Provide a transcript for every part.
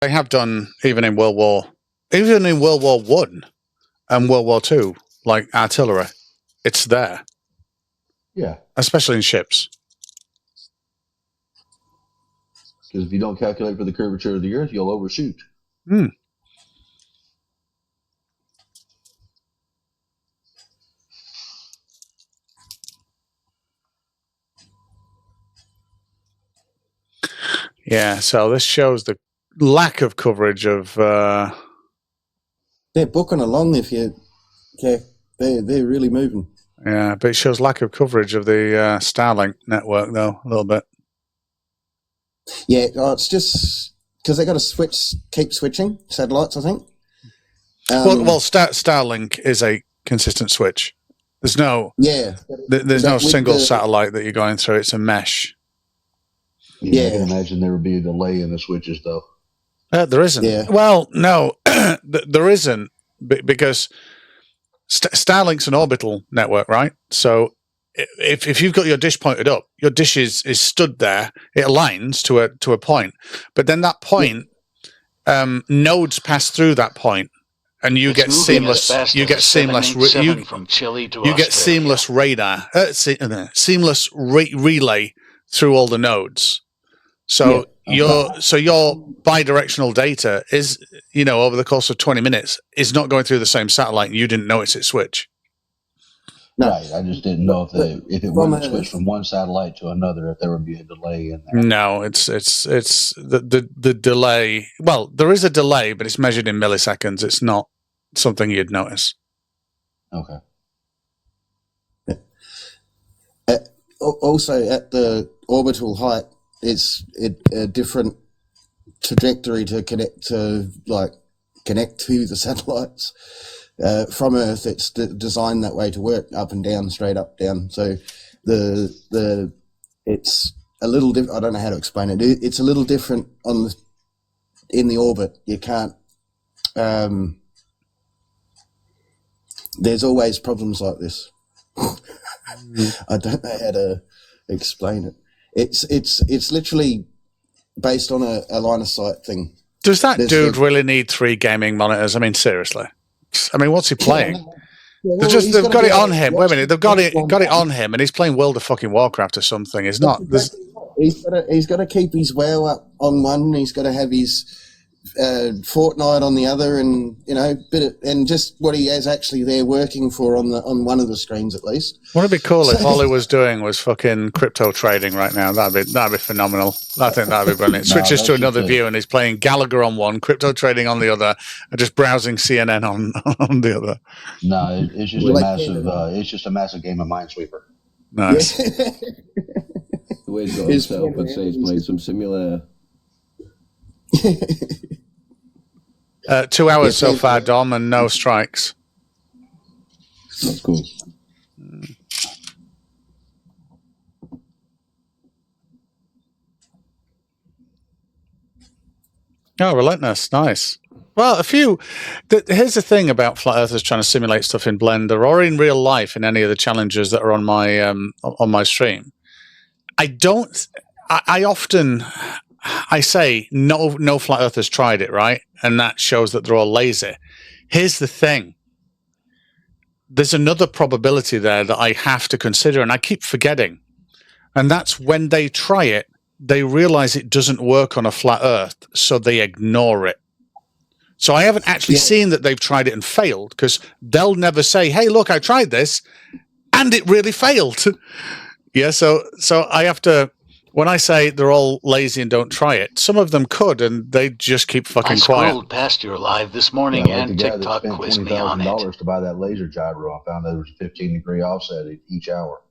they have done even in World War One and World War Two, like artillery. It's there. Yeah. Especially in ships. Because if you don't calculate for the curvature of the Earth, you'll overshoot. Hmm. Yeah, so this shows the lack of coverage of... They're booking along if you... Yeah, they're really moving. Yeah, but it shows lack of coverage of the Starlink network, though, a little bit. Yeah, it's just because they got to keep switching satellites, I think. Starlink is a consistent switch. There's no single satellite that you're going through. It's a mesh. Yeah, I can imagine there would be a delay in the switches, though. There isn't. Yeah. Well, no, there isn't, because Starlink's an orbital network, right? So if you've got your dish pointed up, your dish is stood there. It aligns to a point, but then that point, nodes pass through that point, and you get seamless. You get seamless. From Chile to you get seamless radar, seamless relay through all the nodes. So your bidirectional data is, over the course of 20 minutes, is not going through the same satellite, and you didn't notice it switch. No. Right, I just didn't know if it would switch from one satellite to another, if there would be a delay in there. No, it's the delay. Well, there is a delay, but it's measured in milliseconds. It's not something you'd notice. Okay. Also, at the orbital height, it's a different trajectory to connect to the satellites. From Earth, it's designed that way to work up and down, straight up, down. So it's a little different. I don't know how to explain it. It's a little different in the orbit. You can't. There's always problems like this. I don't know how to explain it. It's literally based on a line of sight thing. Does that dude really need 3 gaming monitors? I mean, seriously. I mean, what's he playing? They've got it on him. Wait a minute, they've got it on him, and he's playing World of fucking Warcraft or something. It's not. He's got to keep his WoW up on one, and he's got to have his Fortnite on the other, and and just what he has actually there working for on one of the screens at least. Wouldn't it be cool if all he was doing was fucking crypto trading right now? That'd be phenomenal. I think that'd be brilliant. Switches to another view, and he's playing Gallagher on one, crypto trading on the other, and just browsing CNN on the other. No, it's just a massive. It's just a massive game of Minesweeper. Nice. The way he's got it set up, I'd say he's playing some simulator. 2 hours so far, Dom, and no strikes. That's cool. Oh, relentless. Nice. Well, here's the thing about flat earthers trying to simulate stuff in Blender or in real life in any of the challenges that are on my stream. I say no flat earthers tried it, right? And that shows that they're all lazy. Here's the thing. There's another probability there that I have to consider, and I keep forgetting. And that's when they try it, they realize it doesn't work on a flat earth, so they ignore it. So I haven't actually seen that they've tried it and failed, because they'll never say, hey, look, I tried this, and it really failed. Yeah, so I have to... When I say they're all lazy and don't try it, some of them could, and they just keep fucking quiet. I scrolled past your live this morning, and TikTok quizzed me on it. $20,000 to buy that laser gyro. I found that there was a 15-degree offset each hour.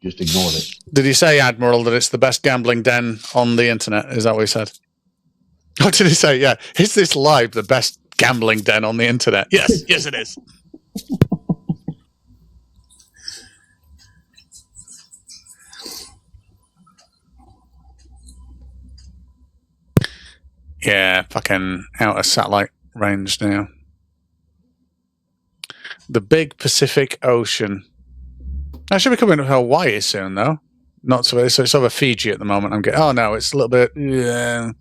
Just ignored it. Did he say, Admiral, that it's the best gambling den on the internet? Is that what he said? What did he say? Yeah. Is this live the best gambling den on the internet? Yes. Yes, it is. Yeah, fucking out of satellite range now. The big Pacific Ocean. I should be coming to Hawaii soon, though. Not so it's over Fiji at the moment. I'm getting. Oh no, it's a little bit. Yeah,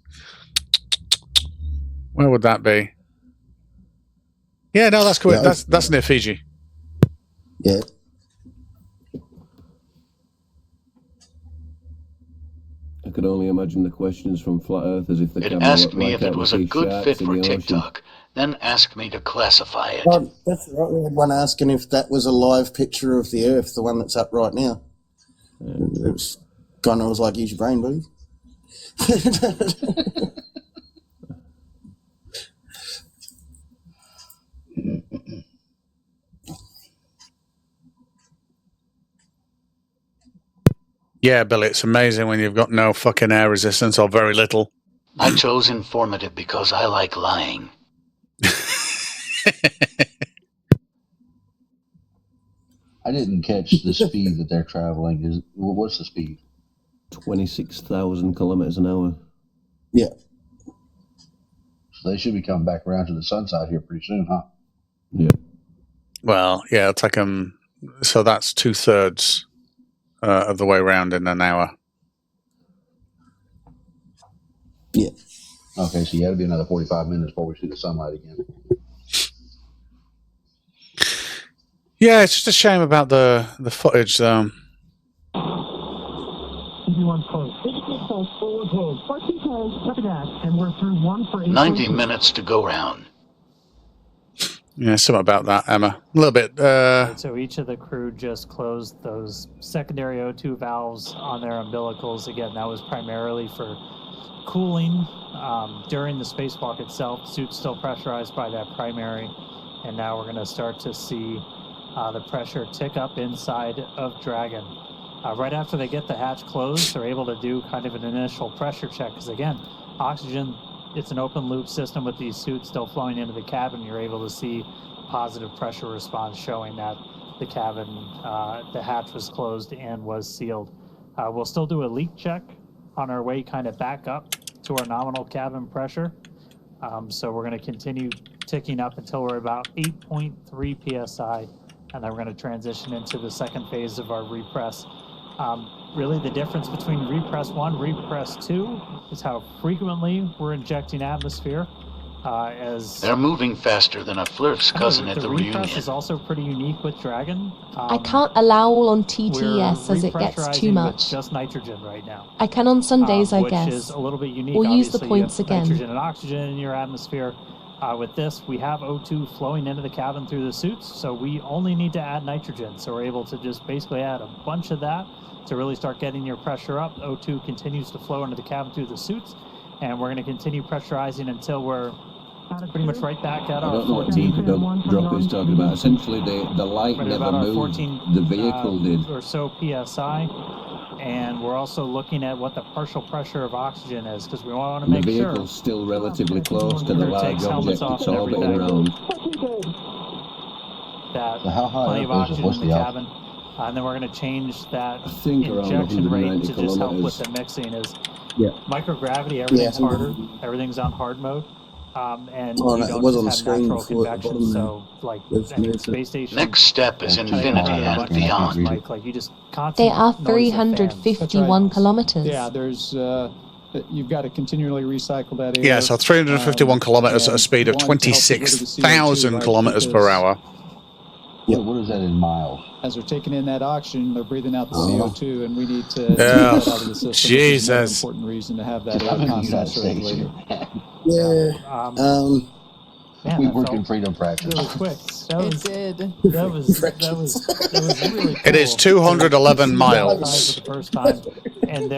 Where would that be? Yeah, no, that's cool. Yeah, that's near Fiji. Yeah. I could only imagine the questions from flat earthers if the It camera asked looked me like if I it would was a see good sharks fit in for the ocean. TikTok, then asked me to classify it. Well, that's right. We had one asking if that was a live picture of the Earth, the one that's up right now. It was kind of was like, use your brain, buddy. Yeah, Billy, it's amazing when you've got no fucking air resistance or very little. I chose informative because I like lying. I didn't catch the speed that they're traveling. What's the speed? 26,000 kilometers an hour. Yeah. So they should be coming back around to the sun side here pretty soon, huh? Yeah. Well, yeah, it'll take them. So that's 2/3 of the way around in an hour. Yeah. Okay, so it'll be another 45 minutes before we see the sunlight again. Yeah, it's just a shame about the footage, though. 90 minutes to go round. Yeah, something about that, Emma. A little bit. So each of the crew just closed those secondary O2 valves on their umbilicals. Again, that was primarily for cooling. During the spacewalk itself, the suit's still pressurized by that primary. And now we're going to start to see the pressure tick up inside of Dragon. Right after they get the hatch closed, they're able to do kind of an initial pressure check. Because again, oxygen, it's an open loop system with these suits still flowing into the cabin. You're able to see positive pressure response showing that the cabin, the hatch was closed and was sealed. We'll still do a leak check on our way kind of back up to our nominal cabin pressure. So we're going to continue ticking up until we're about 8.3 psi, and then we're going to transition into the second phase of our repress. Really the difference between repress 1, repress 2 is how frequently we're injecting atmosphere. As they're moving faster than a flirt's cousin at the reunion. The repress is also pretty unique with Dragon. I can't allow all on TTS as it gets too much. Just nitrogen right now. I can on some days, I guess. Which is a little bit unique. We'll use the Obviously, points you have again. Nitrogen and oxygen in your atmosphere. With this, we have O2 flowing into the cabin through the suits, so we only need to add nitrogen. So we're able to just basically add a bunch of that to really start getting your pressure up. O2 continues to flow into the cabin through the suits, and we're going to continue pressurizing until we're pretty much right back at our 14. I don't know what Team Drop is talking about. Essentially, the light right never about our moved. 14, The vehicle did. Or so PSI. And we're also looking at what the partial pressure of oxygen is, because we want to make sure. The vehicle's still relatively close to the large takes helmets object off it's and orbiting everything. around. That So how high plenty of up is it? oxygen What's in the the cabin. And then we're going to change that I think around injection rate 190 to just help with kilometers. the mixing. Is Yeah. microgravity, everything's Yeah. harder. Everything's on hard mode. And Oh, you no, it don't was just on the have screen natural before at the convection. bottom So, like, Let's I mean, move it. space station. Next step is Yeah. infinity Yeah. and beyond. Like you just They constant are noise of 351 That's right. kilometers. Yeah, there's you've got to continually recycle that air. Yeah, so 351 kilometers at a and speed of one, to help get rid of the CO2, 26,000 right? kilometers per Because hour. What is that in miles? as they're taking in that oxygen, they're breathing out the Uh-huh. CO2, and we need to Yeah. take that out of the system. Which is Jesus. another important reason to have that I'm air in the United constantly States circulating. here. Yeah. Man, We that work felt in freedom fractions. really quick. That It was, did. that was really cool. It is 211 For miles. the first time, and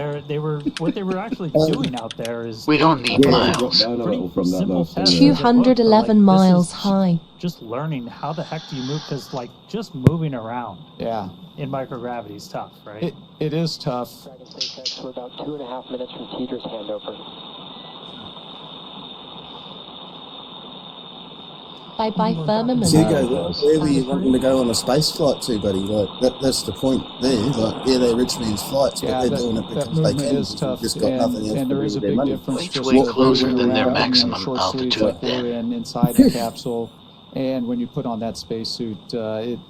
what they were actually doing out there is We don't need Drop miles. down a little from that simple last test. 211 Like, this miles is high. Just learning how the heck do you move, because like just moving around Yeah, in microgravity is tough, right? it is tough. Dragon SpaceX, we're about 2.5 minutes from Teeter's handover. Bye-bye firmament. So you go, where were you wanting to go on a space flight to, buddy? Like that's the point there. Like, yeah, they're rich man's flights, but Yeah, they're that, doing it that because they movement can. is tough, They've just got nothing else and to there do is a with their big money. difference. Each just way with closer moving than their around, maximum short sleeves altitude. like we're in inside the capsule, and when you put on that spacesuit,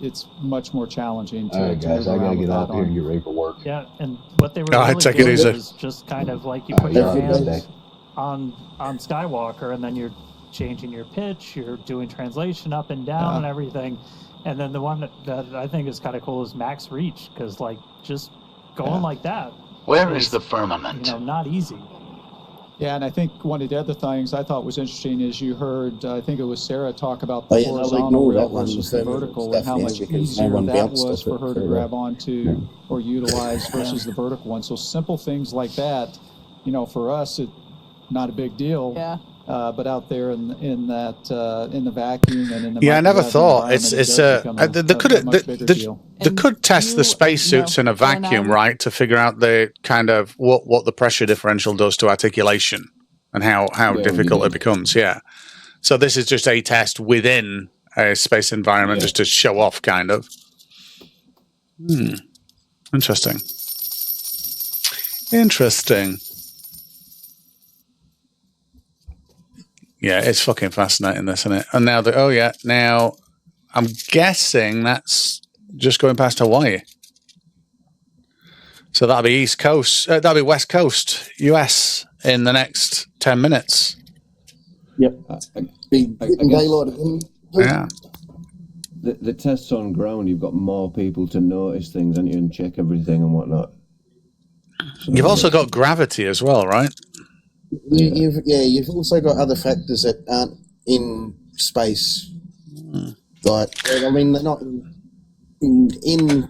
it's much more challenging to. All right, to guys, move I gotta around get with out that here and on. get ready for work. Yeah, and what they were All right, really take it doing easy. is just kind of like you All put right, your y'all have a good hands day. on Skywalker, and then you're changing your pitch, you're doing translation up and down and everything. And then the one that I think is kind of cool is max reach, because like just going like that. Where is the firmament? Not easy. Yeah, and I think one of the other things I thought was interesting is you heard, I think it was Sarah talk about the horizontal rail versus the vertical, and how much easier that was for her to grab onto or utilize versus the vertical one. So simple things like that, for us, not a big deal. Yeah. But out there in the vacuum and in the I never thought they could test the spacesuits in a vacuum, right, to figure out the kind of what the pressure differential does to articulation and how difficult it becomes. Yeah, so this is just a test within a space environment, just to show off, kind of. Interesting. Yeah, it's fucking fascinating, this, isn't it? And now now I'm guessing that's just going past Hawaii. So that'll be East Coast, that'll be West Coast, US in the next 10 minutes. Yep. Big daylight again. Yeah. The tests on ground, you've got more people to notice things, and you can check everything and whatnot. So you've also got gravity as well, right? You've also got other factors that aren't in space. Like, I mean, they're not in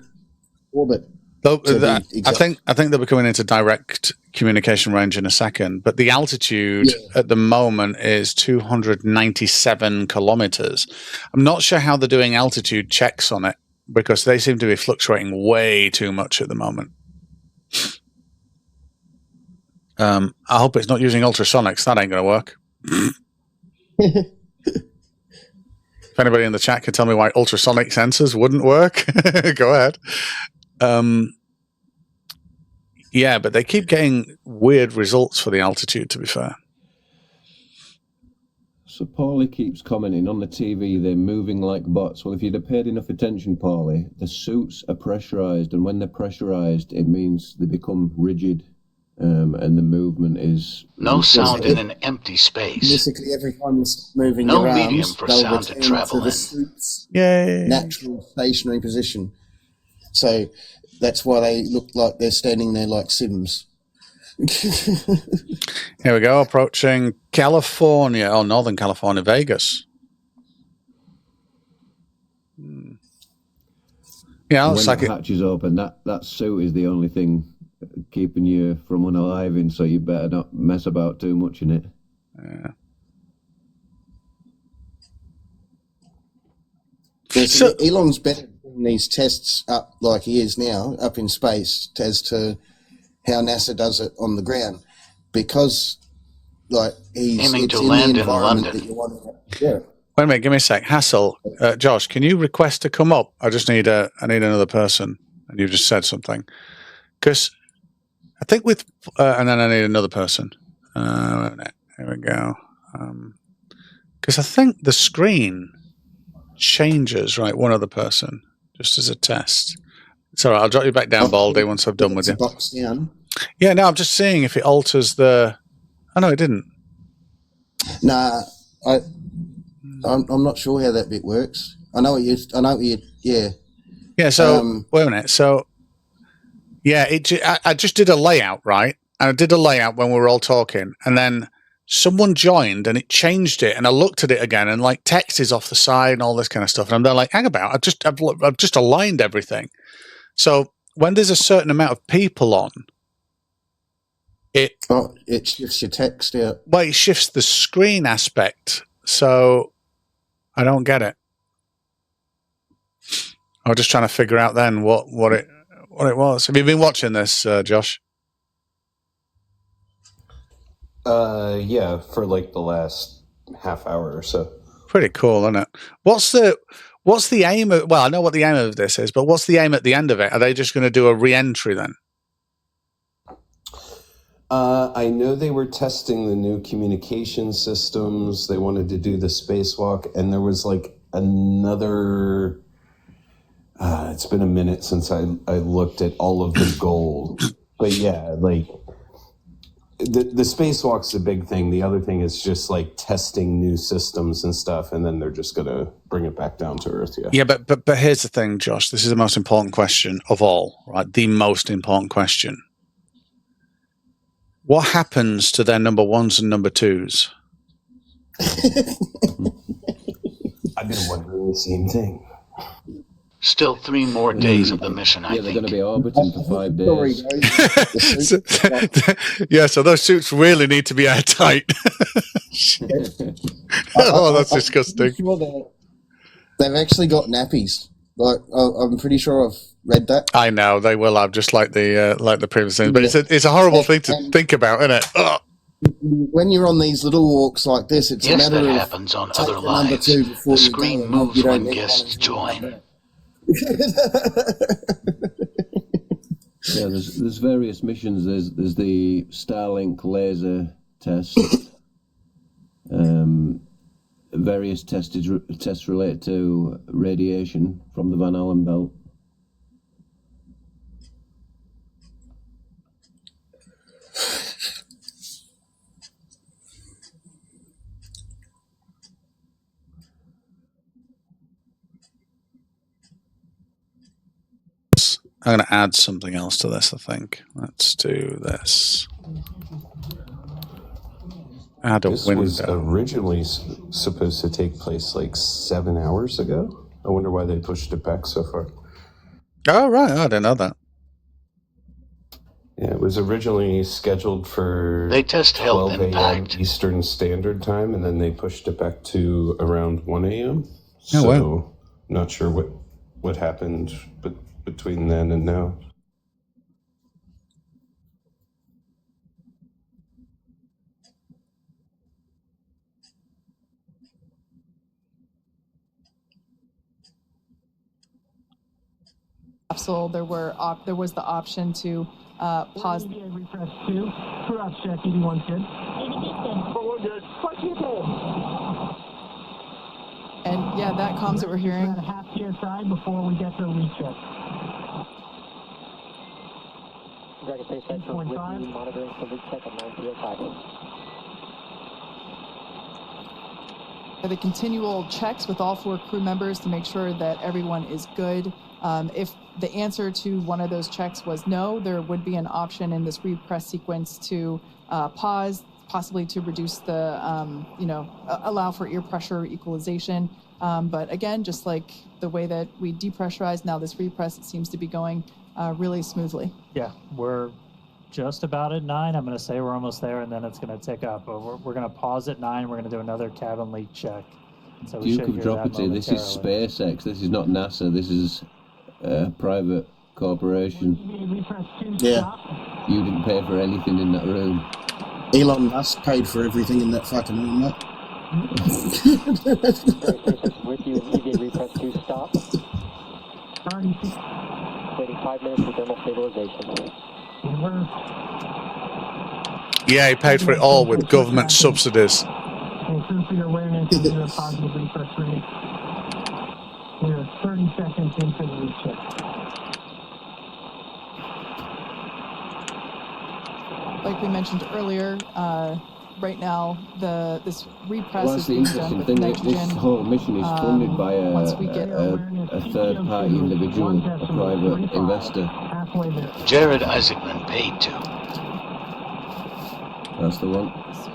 orbit. I think they'll be coming into direct communication range in a second, but the altitude at the moment is 297 kilometers. I'm not sure how they're doing altitude checks on it, because they seem to be fluctuating way too much at the moment. I hope it's not using ultrasonics. That ain't going to work. If anybody in the chat can tell me why ultrasonic sensors wouldn't work, go ahead. Yeah, but they keep getting weird results for the altitude, to be fair. So Paulie keeps commenting on the TV, they're moving like bots. Well, if you'd have paid enough attention, Paulie, the suits are pressurized, and when they're pressurized, it means they become rigid. And the movement is no sound in an empty space. Basically, every time you stop moving no your arms, medium for sound to travel to the suit's natural stationary position. So that's why they look like they're standing there like Sims. Here we go, approaching California, Northern California, Vegas. Yeah, when the hatch is open, that suit is the only thing keeping you from unaliving, so you better not mess about too much in it. So Elon's better doing these tests up like he is now, up in space, as to how NASA does it on the ground, because like he's aiming to land in London. Wait a minute, give me a sec. Hassel, Josh, can you request to come up? I need another person, and you just said something, because I think and then I need another person. Here we go. Because I think the screen changes, right? One other person, just as a test. It's all right. I'll drop you back down, Baldy, once I've done with you. Box down. Yeah, no, I'm just seeing if it alters the. Oh no, it didn't. Nah, I'm not sure how that bit works. I know what you. Yeah. Yeah. So wait a minute. So. Yeah, I just did a layout, right? And I did a layout when we were all talking, and then someone joined and it changed it, and I looked at it again, and like text is off the side and all this kind of stuff, and I'm there like, hang about, I've just aligned everything. So when there's a certain amount of people on, it shifts your text out. Well, it shifts the screen aspect, so I don't get it. I was just trying to figure out then what it was. Have you been watching this, Josh? Yeah, for like the last half hour or so. Pretty cool, isn't it? What's the aim of? Well, I know what the aim of this is, but what's the aim at the end of it? Are they just going to do a re-entry then? I know they were testing the new communication systems. They wanted to do the spacewalk, and there was like another. It's been a minute since I looked at all of the gold, but yeah, like the spacewalk's the big thing. The other thing is just like testing new systems and stuff, and then they're just gonna bring it back down to Earth. Yeah, but here's the thing, Josh. This is the most important question of all, right? The most important question. What happens to their number ones and number twos? I've been wondering the same thing. Still 3 more days of the mission, I Yeah, they're think. going to be orbiting for 5 days. So those suits really need to be airtight. Oh, that's disgusting. They've actually got nappies. Like I'm pretty sure I've read that. I know they will have, just like the previous things, but it's a horrible thing to think about, isn't it? Ugh. When you're on these little walks like this, it's a matter that of happens on other number lives. 2 before The you screen go, moves you don't when need guests one. join. Yeah, there's various missions. There's the Starlink laser test. Various tests related to radiation from the Van Allen belt. I'm going to add something else to this, I think. Let's do this. Add a this window. was originally supposed to take place like 7 hours ago. I wonder why they pushed it back so far. Oh, right. I didn't know that. Yeah, it was originally scheduled for They test 12 health a.m. impact. Eastern Standard Time, and then they pushed it back to around 1 a.m. Oh, So, wow. not sure what happened between then and now. Capsule, there was the option to pause. Refresh 2. Cross check, 81's good. 81's good. We're good. And yeah, that comms that we're hearing. At a half GSI before we get to recheck. Dragon Space Center with you monitoring for recheck at 9 GSI. The continual checks with all 4 crew members to make sure that everyone is good. If the answer to one of those checks was no, there would be an option in this repress sequence to pause, possibly to reduce the, allow for ear pressure equalization. But again, just like the way that we depressurized, now this repress, it seems to be going really smoothly. Yeah, we're just about at 9. I'm going to say we're almost there, and then it's going to tick up. But we're going to pause at 9. We're going to do another cabin leak check. So we Duke of Dropity, this is SpaceX. This is not NASA. This is a private corporation. Yeah. You didn't pay for anything in that room. Elon Musk paid for everything in that fucking room, mate. With you, immediate repress 2 stop. Waiting 5 minutes for thermal stabilization. Yeah, he paid for it all with government subsidies. Improve for your awareness and your positive refresh rate. We're 30 seconds into the recheck. Like we mentioned earlier, right now this repress Well, is that's the being done interesting with thing. nitrogen. This whole mission is funded by once we get a third-party individual, a private investor. Jared Isaacman paid to. That's the one.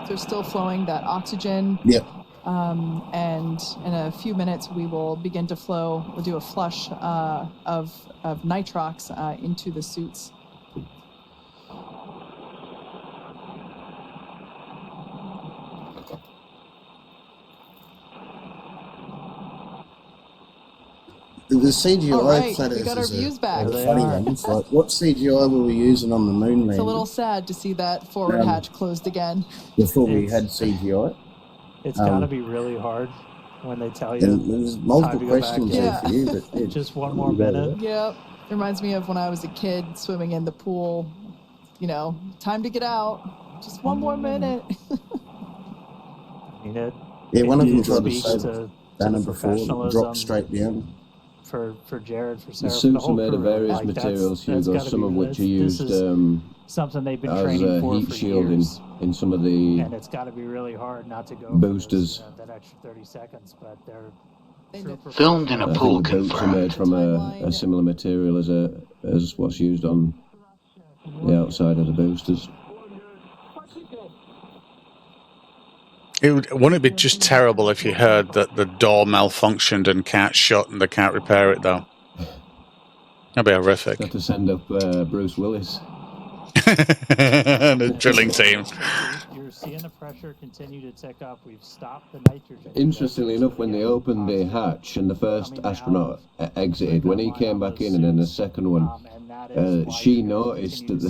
They're still flowing that oxygen. Yep. And in a few minutes, we will begin to flow. We'll do a flush of nitrox into the suits. The CGI we got our views back. a funny one. It's like, what CGI were we using on the moon landing? It's a little sad to see that forward hatch closed again. Before we had CGI. It's got to be really hard when they tell you. There's multiple questions there for you. But just one more minute. Yep. It reminds me of when I was a kid swimming in the pool. Time to get out. Just one more minute. I mean, one of them tried to speaks save Dana before, dropped straight down. For Jared, for Sarah. The suits are made of various materials, Hugo, some of which are used something they've been training for heat shielding years. In some of the And it's got to be really hard not to go boosters. For that extra 30 seconds, but they're filmed in a pool. The boots are made from a similar material as what's used on the outside of the boosters. Wouldn't it be just terrible if you heard that the door malfunctioned and can't shut and they can't repair it, though? That'd be horrific. Have to send up Bruce Willis. The drilling team. You're seeing the pressure continue to tick up. We've stopped the nitrogen. Interestingly enough, when they opened the hatch and the first astronaut exited, when he came back in and then the second one, she noticed that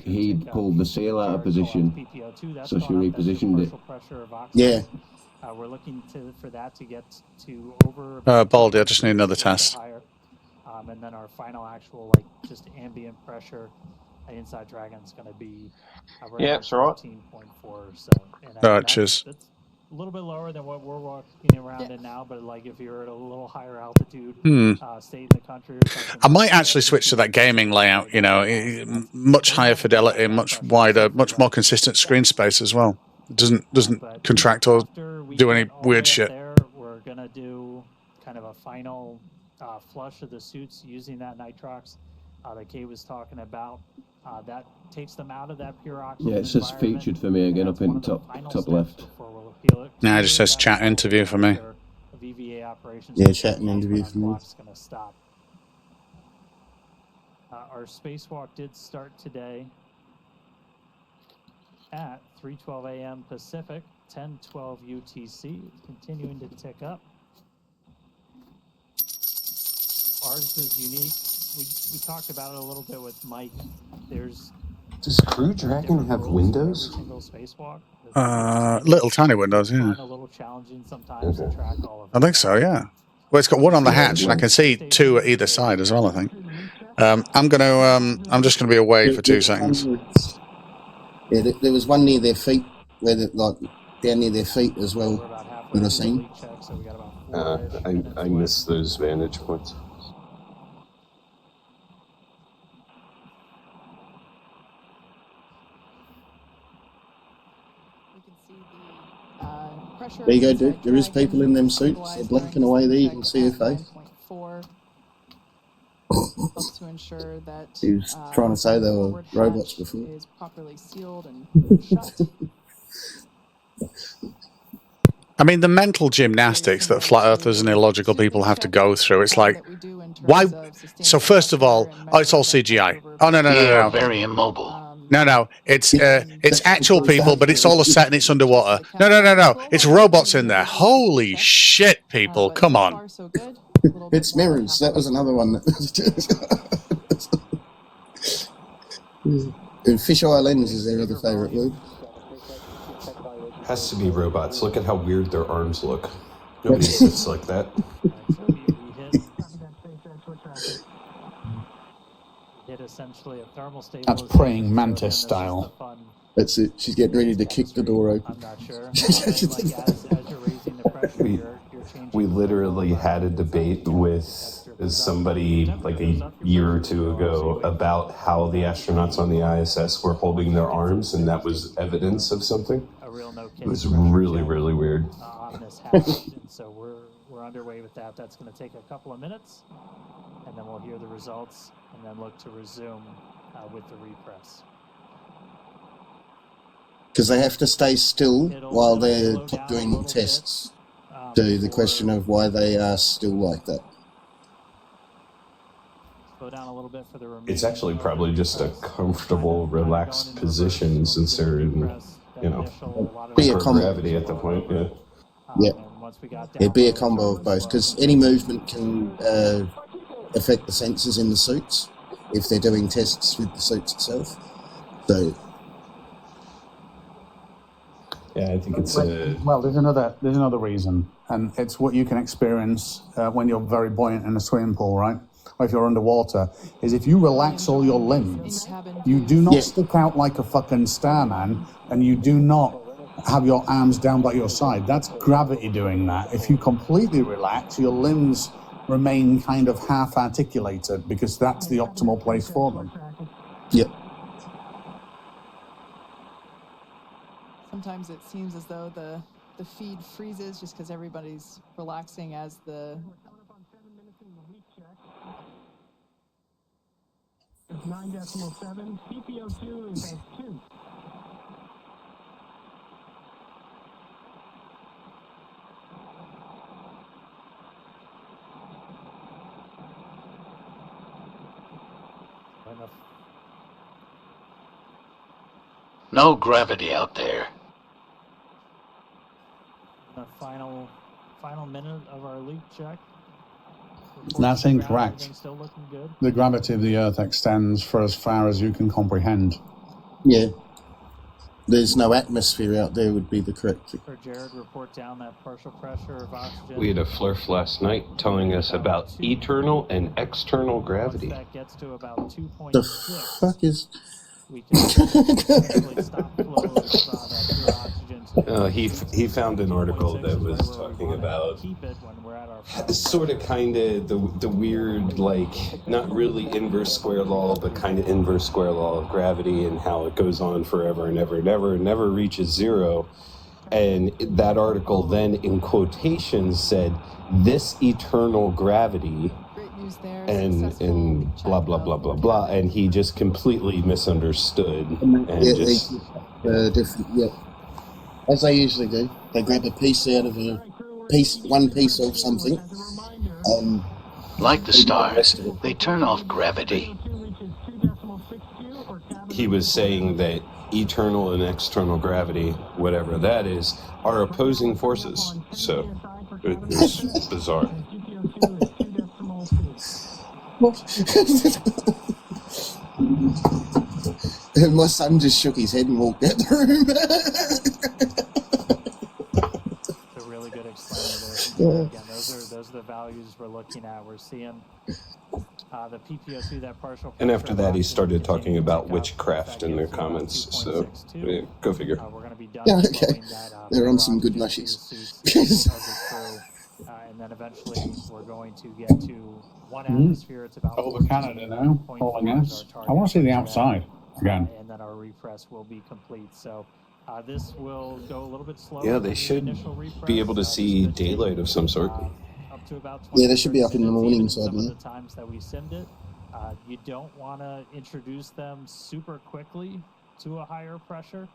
he'd pulled the seal out of position, so she repositioned it. Yeah. We're looking for that to get to over. Baldy, I just need another test. And then our final actual, just ambient pressure inside Dragon's going to be around 14.4. So, cheers. That's a little bit lower than what we're walking around in now, but if you're at a little higher altitude state in the country or something. I might actually switch to that gaming layout, much higher fidelity, much wider, much more consistent screen space as well. It doesn't contract or do any weird shit. We're going to do kind of a final flush of the suits using that nitrox that Kay was talking about. That takes them out of that pure oxygen. Yeah, it says featured for me again up in top left. Nah, it just says chat interview for me. Yeah, chat and interview for me. Our spacewalk did start today at 3:12 a.m. Pacific, 10:12 UTC. It's continuing to tick up. Ours was unique. We talked about it a little bit with Mike. Does Crew Dragon have windows? Little tiny windows, yeah. A little challenging sometimes to track all of I think so, yeah. Well, it's got one on the hatch, and I can see two at either side as well, I think. I'm just gonna be away for 2 seconds. Yeah, there was one near their feet, where down near their feet as well. When I seen. I miss those vantage points. There you go, dude. There is people in them suits. They're blinking away there. You can see her face. To ensure that he was trying to say they were robots before. Is properly sealed and shut. I mean, the mental gymnastics that flat earthers and illogical people have to go through, it's like, why? So first of all, it's all CGI. Oh, no. Very immobile. No, it's actual people, but it's all a set and it's underwater. No. It's robots in there. Holy shit, people. Come on. It's mirrors. That was another one. And fisheye lens is their other favourite word. Has to be robots. Look at how weird their arms look. Nobody sits like that. Essentially a thermal That's praying mantis style. That's it. She's getting ready to kick the door open. I'm not sure. We literally had a debate with somebody like a year or two ago about how the astronauts on the ISS were holding their arms, and that was evidence of something. It was really, really weird. On this hatch, and so we're underway with that. That's going to take a couple of minutes, and then we'll hear the results, and then look to resume with the repress. Because they have to stay still while they're doing tests. So the question of why they are still like that. Slow down a little bit for the It's actually probably just a comfortable, relaxed position since they're in, gravity at the point. Yeah. It'd be a combo of both, because any movement can affect the sensors in the suits if they're doing tests with the suits itself. So. Yeah, I think it's well. There's another reason, and it's what you can experience when you're very buoyant in a swimming pool, right? Or if you're underwater, is if you relax all your limbs, you do not stick out like a fucking starman, and you do not have your arms down by your side. That's gravity doing that. If you completely relax, your limbs remain kind of half articulated because that's the optimal place for them. Yep. Sometimes it seems as though the feed freezes just because everybody's relaxing as the... It's 9.7. PPO2 is at 2. No gravity out there. The final minute of our leak check. That's incorrect. Still looking good. The gravity of the Earth extends for as far as you can comprehend. Yeah. There's no atmosphere out there would be the correct thing. For Jared, report down that partial pressure of oxygen. We had a flurf last night telling us about eternal and external gravity. That gets to about 2.6. The fuck is... We can essentially stop flow of that pure oxygen. He found an article that was talking about sort of kind of the weird, like, not really inverse square law, but kind of inverse square law of gravity and how it goes on forever and ever and ever and never reaches zero. And that article then, in quotations, said, "This eternal gravity," and blah, blah, blah, blah, blah. And he just completely misunderstood. And different, as they usually do. They grab a piece out of one piece of something. Like the stars, they turn off gravity. He was saying that eternal and external gravity, whatever that is, are opposing forces. So it was bizarre. My son just shook his head and walked out the room. It's a really good explainer there. Again, those are the values we're looking at. We're seeing the PPO2, that partial. And after that, he started talking about witchcraft in their comments. So go figure. We're going to be done. Yeah, okay. They're on some good mushies. And then eventually we're going to get to one atmosphere. It's about over Canada now. Falling out. I want to see the outside again. And then our repress will be complete. So this will go a little bit slower. Yeah, they should be able to see daylight of some sort. Up to about 20, yeah, they should be up in the morning. Some of the times that we simmed it, you don't want to introduce them super quickly to a higher pressure.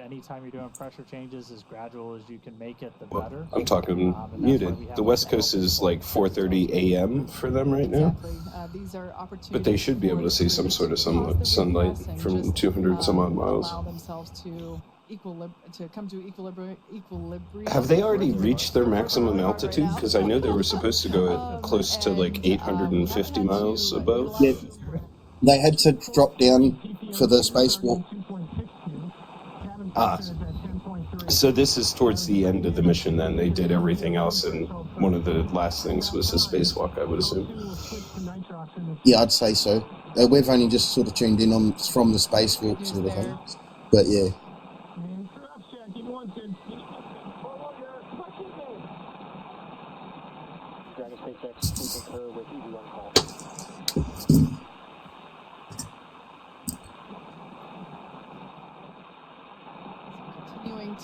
Anytime you're doing pressure changes, as gradual as you can make it, the better. I'm talking muted. The West Coast is like 4:30 a.m. for them right now. These are opportunities, but they should be able to see some sort of sunlight from 200 some odd miles. Allow themselves to come to equilibrium. Have they already reached their maximum altitude? Because I know they were supposed to go at close to like 850 miles above. Yeah, they had to drop down for the spacewalk. So this is towards the end of the mission then. They did everything else, and one of the last things was the spacewalk, I would assume. Yeah, I'd say so. We've only just sort of tuned in on from the spacewalk sort of thing. But yeah.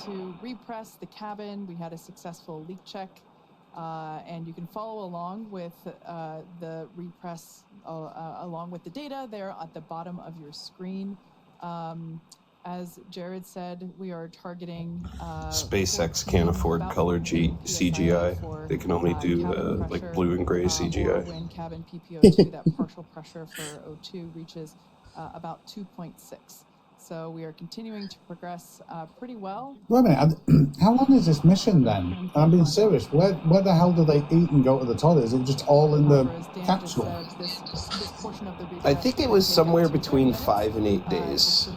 To repress the cabin, we had a successful leak check, and you can follow along with the repress along with the data there at the bottom of your screen. As Jared said, we are targeting SpaceX can't afford color CGI. They can only do like blue and gray CGI. When cabin PPO2, that partial pressure for O2 reaches about 2.6. So we are continuing to progress pretty well. Wait a minute, how long is this mission then? I'm being serious. Where the hell do they eat and go to the toilet? Is it just all in the capsule? I think it was somewhere between 5 and 8 days.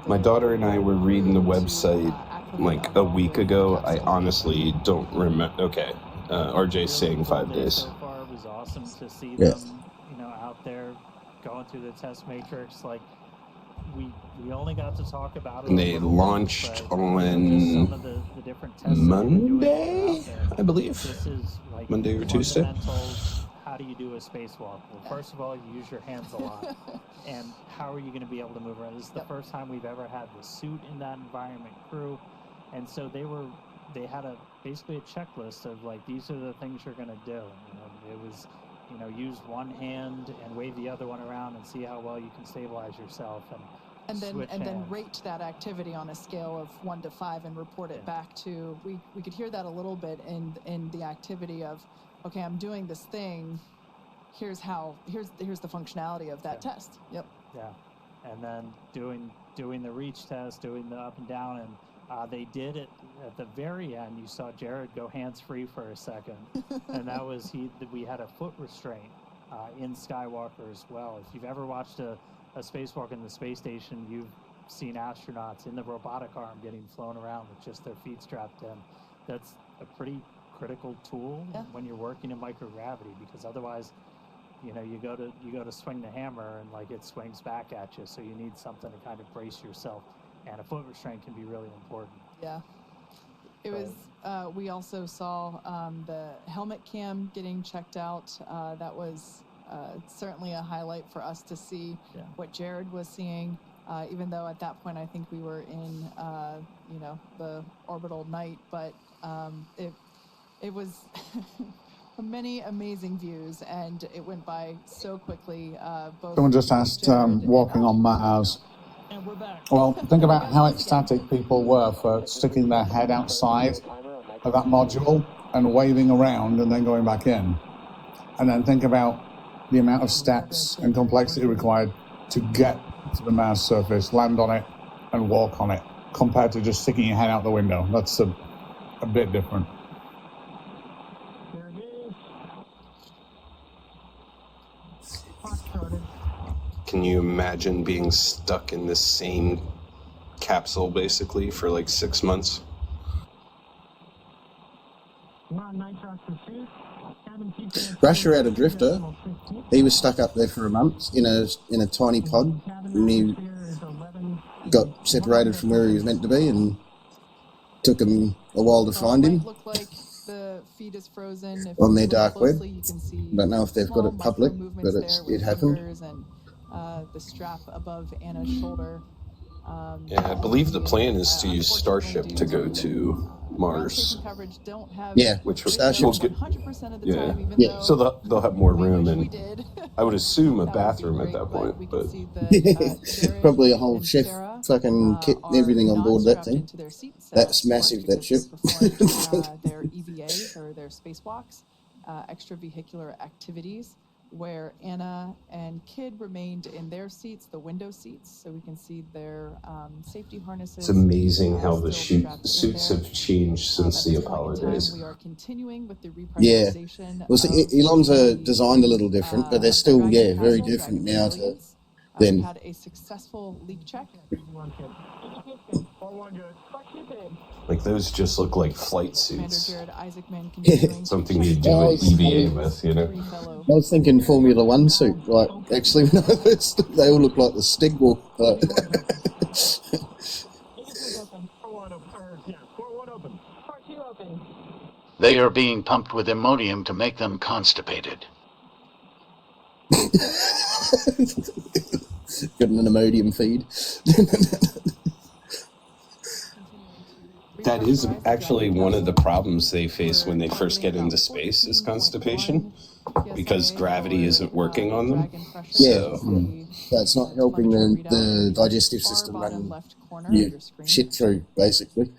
My daughter and I were reading the website like a week ago. I honestly don't remember. Okay, RJ's saying 5 days. So far, it was awesome to see them, out there going through the test matrix. Like we only got to talk about it. And they launched on Monday, I believe. Monday or Tuesday. how do you do a spacewalk? Well, first of all, you use your hands a lot. And how are you going to be able to move around? This is the first time we've ever had the suit in that environment crew. And so they had basically a checklist of like, these are the things you're going to do. It was, use one hand and wave the other one around and see how well you can stabilize yourself. And then rate that activity on a scale of 1 to 5 and report it back to. We could hear that a little bit in the activity of, okay, I'm doing this thing. Here's the functionality of that test. Yep. Yeah, and then doing the reach test, doing the up and down, and they did it at the very end. You saw Jared go hands free for a second, and that was we had a foot restraint in Skywalker as well. If you've ever watched a spacewalk in the space station, you've seen astronauts in the robotic arm getting flown around with just their feet strapped in. That's a pretty critical tool when you're working in microgravity, because otherwise, you go to swing the hammer and like it swings back at you. So you need something to kind of brace yourself, and a foot restraint can be really important. Yeah. It was. We also saw the helmet cam getting checked out. That was certainly a highlight for us to see what Jared was seeing. Even though at that point I think we were in the orbital night, but it was many amazing views, and it went by so quickly. Someone just asked, walking on Mars. And we're back. Well, think about how ecstatic people were for sticking their head outside of that module and waving around and then going back in. And then think about the amount of steps and complexity required to get to the Mars surface, land on it, and walk on it, compared to just sticking your head out the window. That's a bit different. Can you imagine being stuck in the same capsule basically for like 6 months? Rusher had a drifter. He was stuck up there for a month in a tiny pod, and he got separated from where he was meant to be, and took him a while to find him. Look like the feed is frozen. If on their dark web. You can see Don't know if they've got it public, but it happened. And the strap above Anna's shoulder. Yeah, I believe the plan is to use Starship to go to Mars. Yeah, which Starship's good. 100% of the Yeah, time, even though so they'll have more room, we and did. I would assume a bathroom at that point. We But can see that, probably a whole chef Sarah, fucking kit and everything on board that thing. That's massive, that ship. Their EVA, or their spacewalks, extravehicular activities, where Anna and Kid remained in their seats, the window seats, so we can see their safety harnesses. it's amazing how the suits have changed since the Apollo days. We are continuing with the Yeah. repressurization. Well, see, Elon's are designed a little different, but they're still, very different now to then. We had a successful leak check. Like those just look like flight Commander suits. Jared Isaacman continuing to Something you check do an was- EVA with, I was thinking Formula One suit. Like, actually, no, they all look like the Stigwalk. They are being pumped with Imodium to make them constipated. Got an Imodium feed. That is actually one of the problems they face when they first get into space is constipation, because gravity isn't working on them. Yeah, so it's not helping the digestive system run shit through, basically.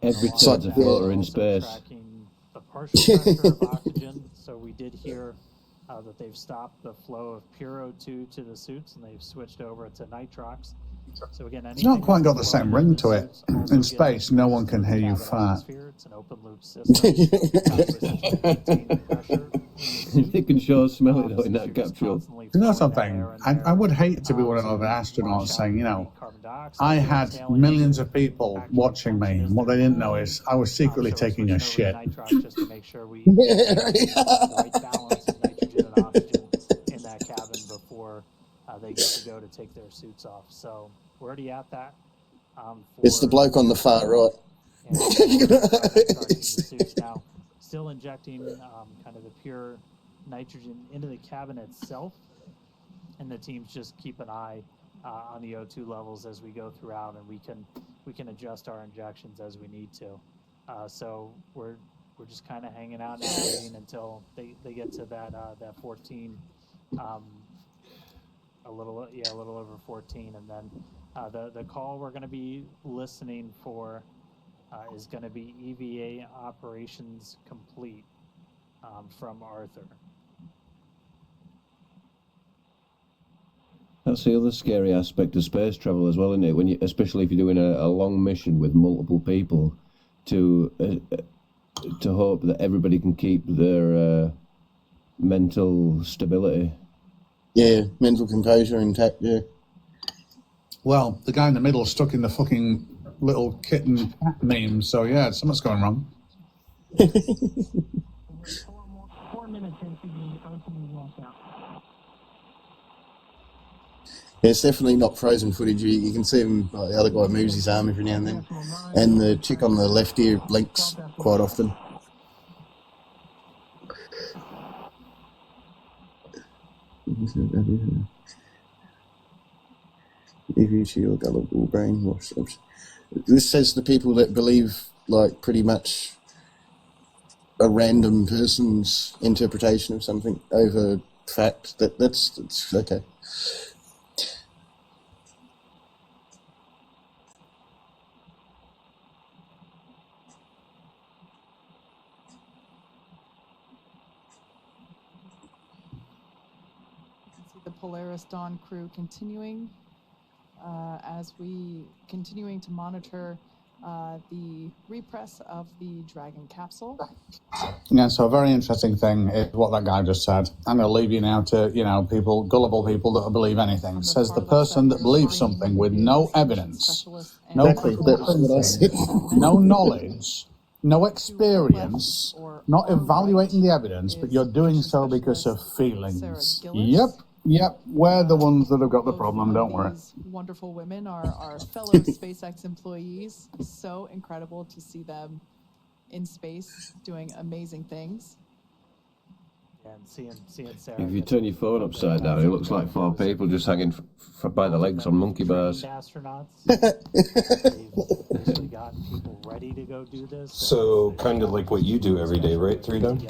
Every time's a floater in space. Tracking the partial pressure of oxygen, so we did hear that they've stopped the flow of pure O2 to the suits, and they've switched over to nitrox. So again, It's not quite got the same ring to it. In space, no one can hear you fart. It's an open loop system. They can sure smell it though in that capsule. You know something? I would hate to be one of those astronauts saying, I had millions of people watching me, and what they didn't know is I was secretly taking a shit. Just to make sure we the right balance of nitrogen and oxygen in that cabin before they get to go to take their suits off. So we're already at that. It's the bloke on the far right. and the suits now, still injecting kind of the pure nitrogen into the cabin itself, and the teams just keep an eye on the O2 levels as we go throughout, and we can adjust our injections as we need to. So we're just kind of hanging out now, waiting until they get to that 14, a little over 14, and then the call we're going to be listening for is going to be EVA operations complete from Arthur. That's the other scary aspect of space travel as well, isn't it? When you, especially if you're doing a long mission with multiple people, to hope that everybody can keep their mental stability. Yeah, mental composure intact. Yeah. Well, the guy in the middle stuck in the fucking little kitten cat meme. So yeah, something's going wrong. 4 minutes into the O2 lockout. Yeah, it's definitely not frozen footage. You can see him, like, the other guy moves his arm every now and then. And the chick on the left ear blinks quite often. EVG or gullible brainwash. This says the people that believe, like, pretty much a random person's interpretation of something over fact. That's okay. The Polaris Dawn crew continuing continuing to monitor the repress of the Dragon capsule. Yeah, so a very interesting thing is what that guy just said. I'm going to leave you now to, people, gullible people that will believe anything. It says the person that believes something with no evidence, no no knowledge, no experience, not evaluating the evidence, but you're doing so because of feelings. Yep, we're the ones that have got the problem, don't worry. These wonderful women are our fellow SpaceX employees. So incredible to see them in space doing amazing things. And seeing Sarah. If you turn your phone upside down, it looks like 4 people just hanging by the legs on monkey bars. Astronauts. They've basically gotten people ready to go do this. So kind of like what you do every day, right, 3Don?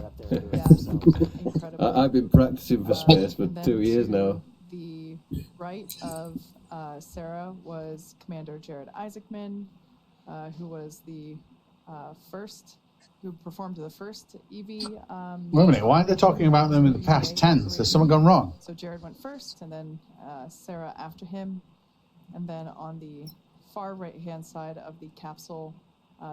I've been practicing for space for 2 years now. The right of Sarah was Commander Jared Isaacman, who was the who performed the first EV. Wait a minute, why are they talking about them in the past tense? Has someone gone wrong? So Jared went first, and then Sarah after him. And then on the far right-hand side of the capsule,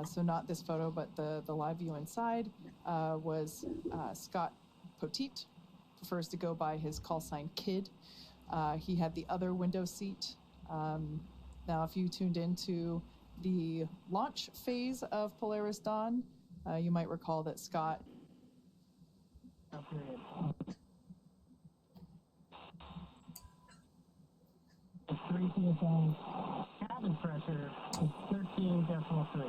so not this photo, but the live view inside, was Scott Poteet, prefers to go by his call sign Kid. He had the other window seat. Now, if you tuned into the launch phase of Polaris Dawn, you might recall that Scott. It's 3 PSI. Cabin pressure is 13.3.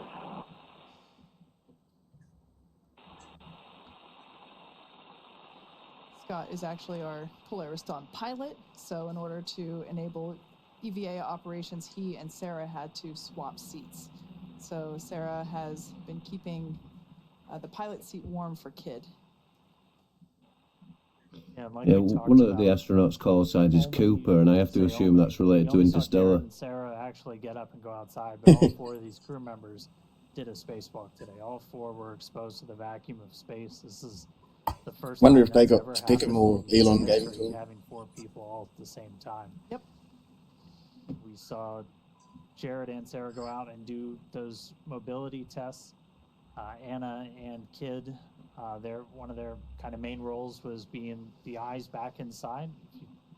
Scott is actually our Polaris Dawn pilot, so in order to enable EVA operations, he and Sarah had to swap seats. So Sarah has been keeping the pilot seat warm for Kid. One of the astronauts' call signs is Cooper, and I have to assume that's related to Interstellar. And Sarah actually get up and go outside, but all 4 of these crew members did a spacewalk today. All 4 were exposed to the vacuum of space. This is the first. Wonder if they got to pick them or Elon gave it to them. Having 4 people all at the same time. Yep. We saw Jared and Sarah go out and do those mobility tests. Anna and Kid, one of their kind of main roles was being the eyes back inside.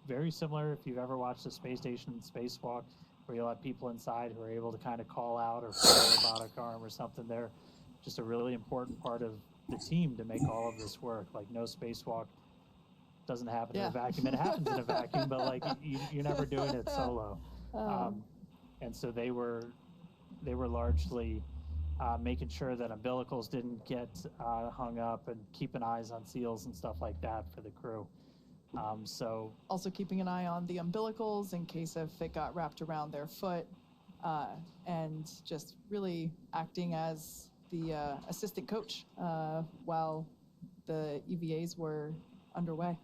Very similar if you've ever watched a space station spacewalk, where you'll have people inside who are able to kind of call out or fly a robotic arm or something. They're just a really important part of the team to make all of this work. Like, no spacewalk doesn't happen in a vacuum. It happens in a vacuum, but like you're never doing it solo. And so they were largely making sure that umbilicals didn't get hung up, and keeping eyes on seals and stuff like that for the crew. So also keeping an eye on the umbilicals in case if it got wrapped around their foot, and just really acting as the assistant coach while the EVAs were underway.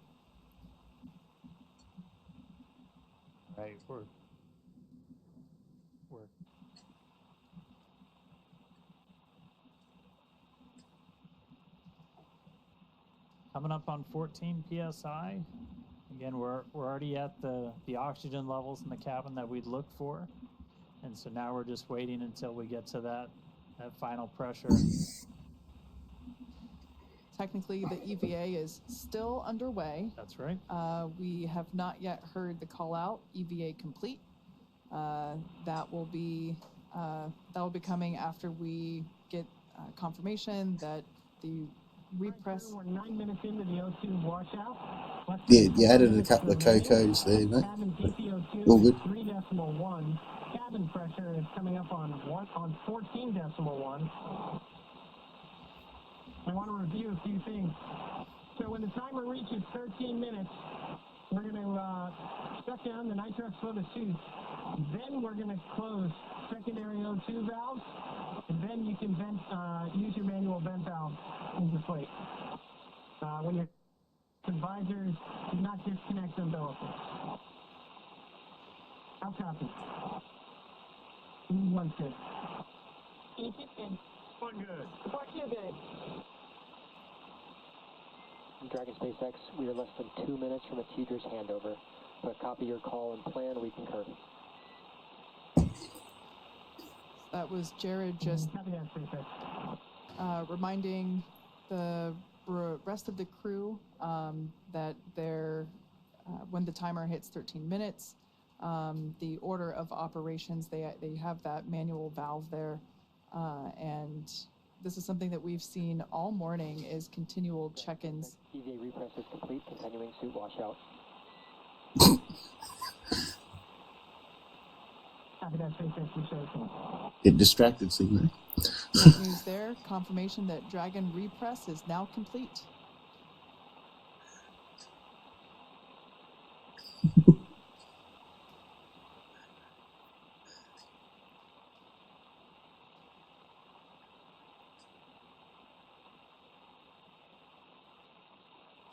Right, we're coming up on 14 psi. Again, we're already at the oxygen levels in the cabin that we'd look for, and so now we're just waiting until we get to that final pressure. Technically, the EVA is still underway. That's right. We have not yet heard the call out, EVA complete. That will be coming after we get confirmation that the repress. We're 9 minutes into the O2 washout. Yeah, you added a couple of cocos there, mate. Cabin TPO2 All good. 3.1. Cabin pressure is coming up on 14.1. I want to review a few things. So when the timer reaches 13 minutes, we're going to shut down the nitrox flow to suits. Then we're going to close secondary O2 valves, and then you can use your manual vent valve into plate. When your visors, do not disconnect the umbilicals. How copy? 1 good. One good. One good. Dragon SpaceX, we are less than 2 minutes from a TDRS handover. But copy your call and plan, we concur. That was Jared just reminding the rest of the crew that when the timer hits 13 minutes, the order of operations, they have that manual valve there, and this is something that we've seen all morning is continual check-ins. EVA repress is complete, continuing suit washout. Get distracted, Stingray. Great news there. Confirmation that Dragon repress is now complete.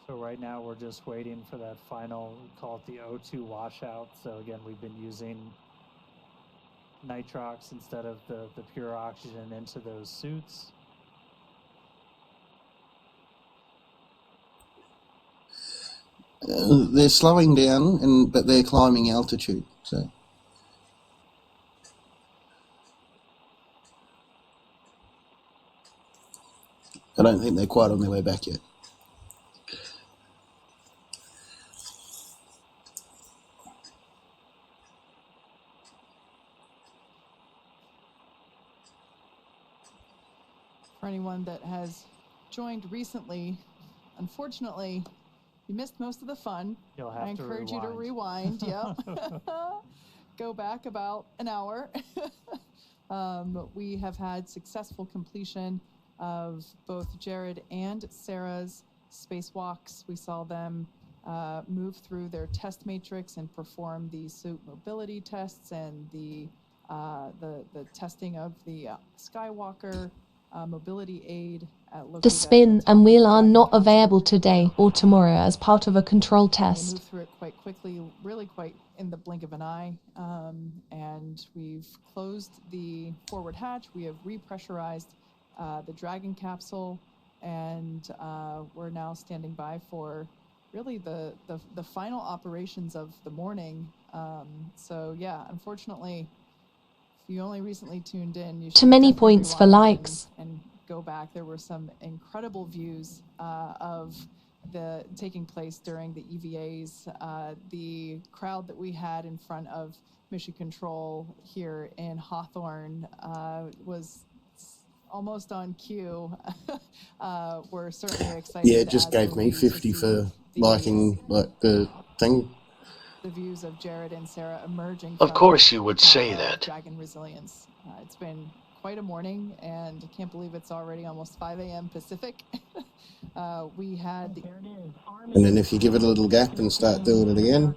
So right now we're just waiting for that final, we call it the O2 washout. So again, we've been using nitrox instead of the pure oxygen into those suits. They're slowing down, but they're climbing altitude. So I don't think they're quite on their way back yet. For anyone that has joined recently, unfortunately, you missed most of the fun. You'll have I encourage you to rewind. Yep. Go back about an hour. We have had successful completion of both Jared and Sarah's spacewalks. We saw them move through their test matrix and perform the suit mobility tests and the testing of the Skywalker mobility aid. The spin and wheel are not available today or tomorrow as part of a control They test. moved through it quite quickly, really quite in the blink of an eye, and we've closed the forward hatch. We have repressurized the Dragon capsule, and we're now standing by for really the final operations of the morning. So yeah, unfortunately, if you only recently tuned in, you should Too many definitely points for rewind likes. and go back. There were some incredible views of the taking place during the EVAs. The crowd that we had in front of Mission Control here in Hawthorne was almost on cue. We're certainly excited. Yeah, it just gave me 50 for liking the thing. The views of Jared and Sarah emerging. Of from course you would say that. Dragon resilience. It's been quite a morning, and I can't believe it's already almost 5 a.m. Pacific. We had And then if you give it a little gap and start doing it again.